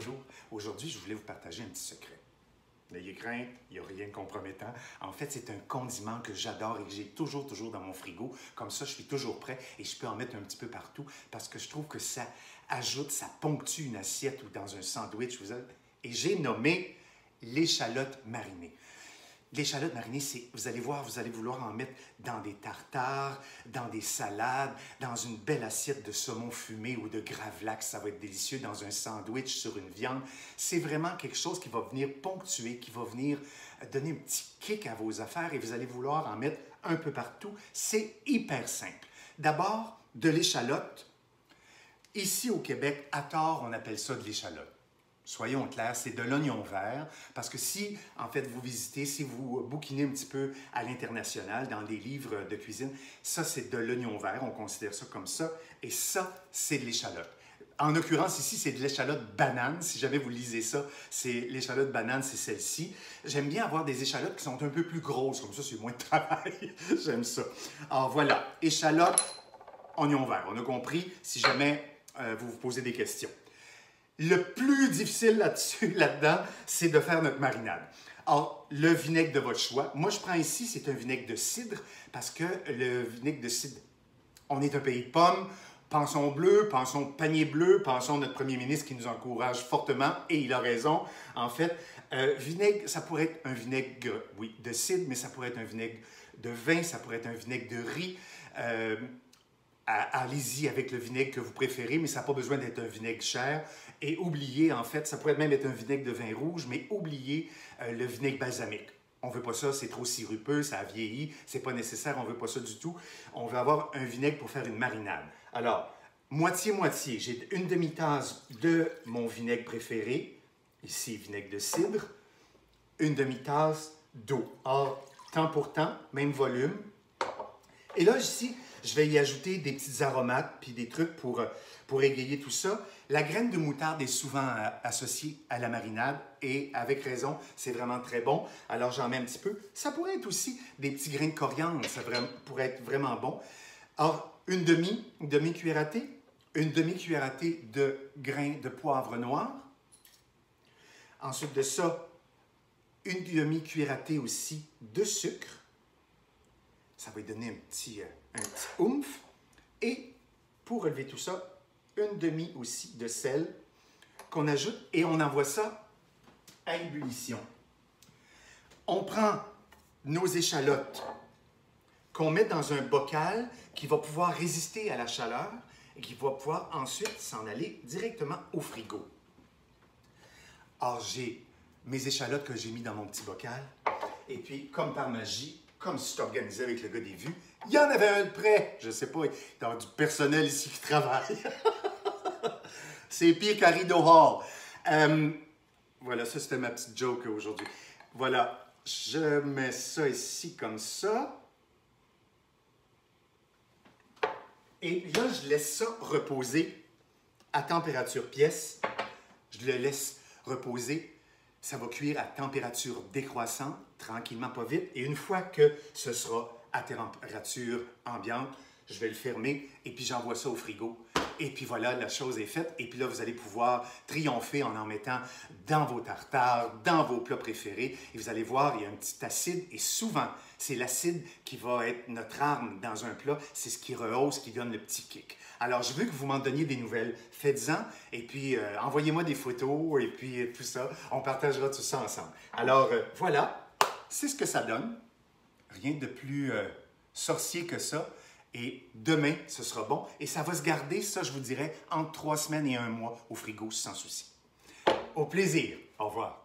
bonjour. Aujourd'hui, je voulais vous partager un petit secret. N'ayez crainte, il n'y a rien de compromettant. En fait, c'est un condiment que j'adore et que j'ai toujours dans mon frigo. Comme ça, je suis toujours prêt et je peux en mettre un petit peu partout parce que je trouve que ça ajoute, ça ponctue une assiette ou dans un sandwich. Et j'ai nommé l'échalote marinée. L'échalote marinée, vous allez voir, vous allez vouloir en mettre dans des tartares, dans des salades, dans une belle assiette de saumon fumé ou de gravlax. Ça va être délicieux dans un sandwich sur une viande. C'est vraiment quelque chose qui va venir ponctuer, qui va venir donner un petit kick à vos affaires et vous allez vouloir en mettre un peu partout. C'est hyper simple. D'abord, de l'échalote. Ici au Québec, à tort, on appelle ça de l'échalote. Soyons clairs, c'est de l'oignon vert, parce que si, en fait, vous visitez, si vous bouquinez un petit peu à l'international, dans des livres de cuisine, ça, c'est de l'oignon vert, on considère ça comme ça, et ça, c'est de l'échalote. En l'occurrence, ici, c'est de l'échalote banane. Si jamais vous lisez ça, c'est l'échalote banane, c'est celle-ci. J'aime bien avoir des échalotes qui sont un peu plus grosses, comme ça, c'est moins de travail. J'aime ça. Alors voilà, échalote, oignon vert. On a compris, si jamais vous vous posez des questions. Le plus difficile là-dedans, c'est de faire notre marinade. Alors, le vinaigre de votre choix. Moi, je prends ici, c'est un vinaigre de cidre, parce que le vinaigre de cidre, on est un pays de pommes, pensons bleu, pensons panier bleu, pensons notre premier ministre qui nous encourage fortement, et il a raison. En fait, vinaigre, ça pourrait être un vinaigre, oui, de cidre, mais ça pourrait être un vinaigre de vin, ça pourrait être un vinaigre de riz. Allez-y avec le vinaigre que vous préférez, mais ça n'a pas besoin d'être un vinaigre cher. Et oubliez, en fait, ça pourrait même être un vinaigre de vin rouge, mais oubliez le vinaigre balsamique. On ne veut pas ça, c'est trop sirupeux, ça a vieilli, c'est pas nécessaire, on ne veut pas ça du tout. On veut avoir un vinaigre pour faire une marinade. Alors, moitié-moitié, j'ai une demi-tasse de mon vinaigre préféré, ici, vinaigre de cidre, une demi-tasse d'eau. Or, temps pour temps, même volume. Et là, ici, je vais y ajouter des petites aromates puis des trucs pour égayer tout ça. La graine de moutarde est souvent associée à la marinade et avec raison, c'est vraiment très bon. Alors, j'en mets un petit peu. Ça pourrait être aussi des petits grains de coriandre, ça pourrait être vraiment bon. Alors, une demi-cuillère à thé, une demi-cuillère à thé de grains de poivre noir. Ensuite de ça, une demi-cuillère à thé aussi de sucre. Ça va lui donner un petit oomph. Et pour relever tout ça, une demi aussi de sel qu'on ajoute et on envoie ça à ébullition. On prend nos échalotes qu'on met dans un bocal qui va pouvoir résister à la chaleur et qui va pouvoir ensuite s'en aller directement au frigo. Alors, j'ai mes échalotes que j'ai mis dans mon petit bocal et puis, comme par magie, comme si je t'organisais avec le gars des vues, il y en avait un de près. Je sais pas, il y a du personnel ici qui travaille. C'est pire qu'à Rideau Hall. Voilà, ça c'était ma petite joke aujourd'hui. Voilà, je mets ça ici comme ça. Et là, je laisse ça reposer à température pièce. Je le laisse reposer. Ça va cuire à température décroissante, tranquillement, pas vite. Et une fois que ce sera à température ambiante, je vais le fermer et puis j'envoie ça au frigo. Et puis voilà, la chose est faite. Et puis là, vous allez pouvoir triompher en mettant dans vos tartares, dans vos plats préférés. Et vous allez voir, il y a un petit acide. Et souvent, c'est l'acide qui va être notre arme dans un plat. C'est ce qui rehausse, qui donne le petit kick. Alors, je veux que vous m'en donniez des nouvelles. Faites-en. Et puis, envoyez-moi des photos. Et puis, tout ça. On partagera tout ça ensemble. Alors, voilà. C'est ce que ça donne. Rien de plus sorcier que ça. Et demain, ce sera bon. Et ça va se garder, ça, je vous dirais, entre 3 semaines et 1 mois au frigo, sans souci. Au plaisir. Au revoir.